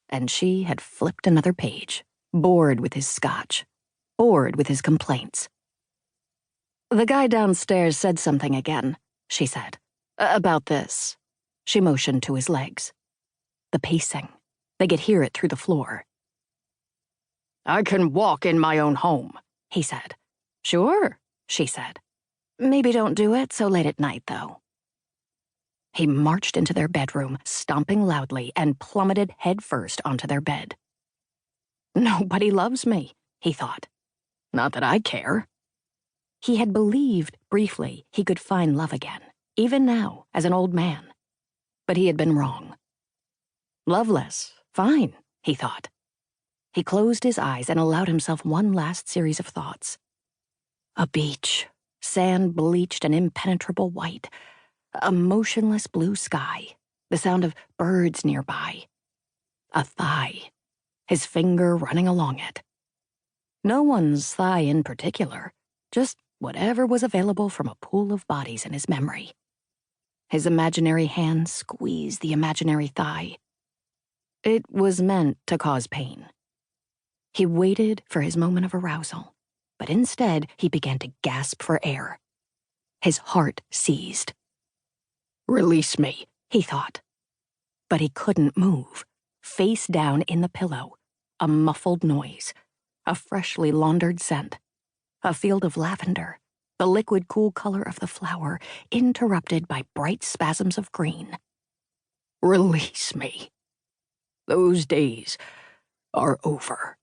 and she had flipped another page, bored with his scotch, bored with his complaints. "The guy downstairs said something again," she said. "About this." She motioned to his legs. The pacing. They could hear it through the floor. "I can walk in my own home," he said. "Sure," she said. "Maybe don't do it so late at night, though." He marched into their bedroom, stomping loudly, and plummeted headfirst onto their bed. "Nobody loves me," he thought. "Not that I care." He had believed, briefly, he could find love again, even now, as an old man. But he had been wrong. Loveless, fine, he thought. He closed his eyes and allowed himself one last series of thoughts. A beach, sand bleached and impenetrable white, a motionless blue sky, the sound of birds nearby. A thigh, his finger running along it. No one's thigh in particular, just whatever was available from a pool of bodies in his memory. His imaginary hand squeezed the imaginary thigh. It was meant to cause pain. He waited for his moment of arousal, but instead he began to gasp for air. His heart seized. "Release me," he thought. But he couldn't move, face down in the pillow, a muffled noise, a freshly laundered scent, a field of lavender, the liquid cool color of the flower, interrupted by bright spasms of green. "Release me. Those days are over."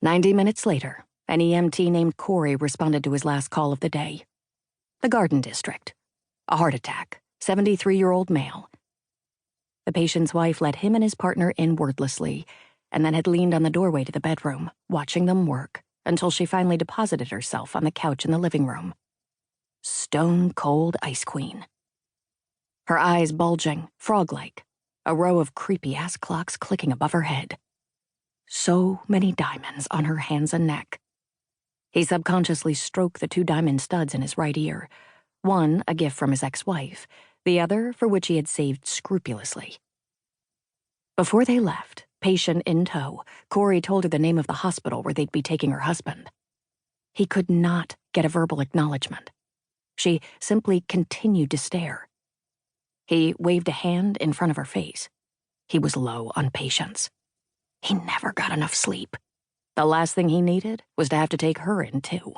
90 minutes later, an EMT named Corey responded to his last call of the day. The Garden District. A heart attack, 73-year-old male. The patient's wife let him and his partner in wordlessly, and then had leaned on the doorway to the bedroom, watching them work, until she finally deposited herself on the couch in the living room. Stone-cold Ice Queen. Her eyes bulging, frog-like, a row of creepy ass clocks clicking above her head. So many diamonds on her hands and neck. He subconsciously stroked the 2 diamond studs in his right ear, one a gift from his ex-wife, the other for which he had saved scrupulously. Before they left, patient in tow, Corey told her the name of the hospital where they'd be taking her husband. He could not get a verbal acknowledgement. She simply continued to stare. He waved a hand in front of her face. He was low on patience. He never got enough sleep. The last thing he needed was to have to take her in, too.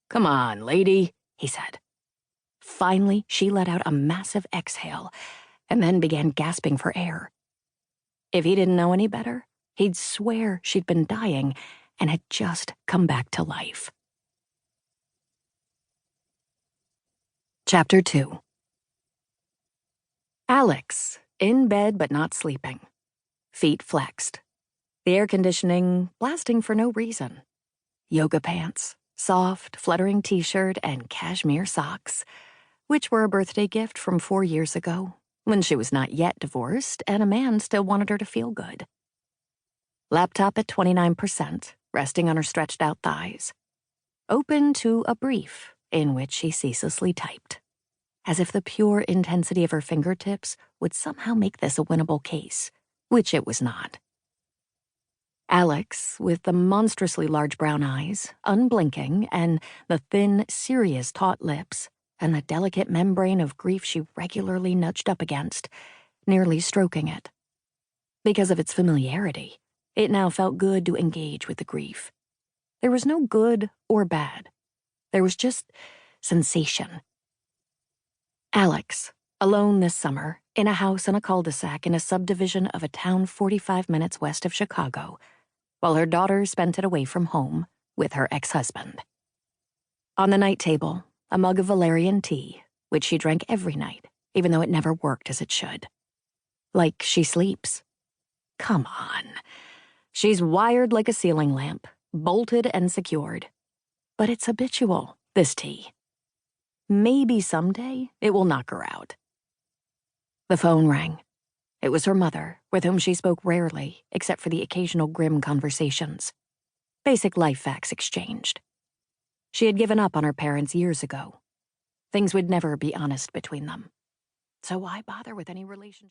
"Come on, lady," he said. Finally, she let out a massive exhale and then began gasping for air. If he didn't know any better, he'd swear she'd been dying and had just come back to life. Chapter 2. Alex, in bed but not sleeping. Feet flexed. The air conditioning blasting for no reason. Yoga pants, soft, fluttering t-shirt, and cashmere socks, which were a birthday gift from 4 years ago, when she was not yet divorced and a man still wanted her to feel good. Laptop at 29%, resting on her stretched-out thighs. Open to a brief in which she ceaselessly typed, as if the pure intensity of her fingertips would somehow make this a winnable case, which it was not. Alex, with the monstrously large brown eyes, unblinking, and the thin, serious, taut lips, and the delicate membrane of grief she regularly nudged up against, nearly stroking it. Because of its familiarity, it now felt good to engage with the grief. There was no good or bad. There was just sensation. Alex, alone this summer, in a house on a cul-de-sac in a subdivision of a town 45 minutes west of Chicago, while her daughter spent it away from home with her ex-husband. On the night table, a mug of valerian tea, which she drank every night, even though it never worked as it should. Like she sleeps. Come on. She's wired like a ceiling lamp, bolted and secured. But it's habitual, this tea. Maybe someday it will knock her out. The phone rang. It was her mother, with whom she spoke rarely, except for the occasional grim conversations. Basic life facts exchanged. She had given up on her parents years ago. Things would never be honest between them. So why bother with any relationship?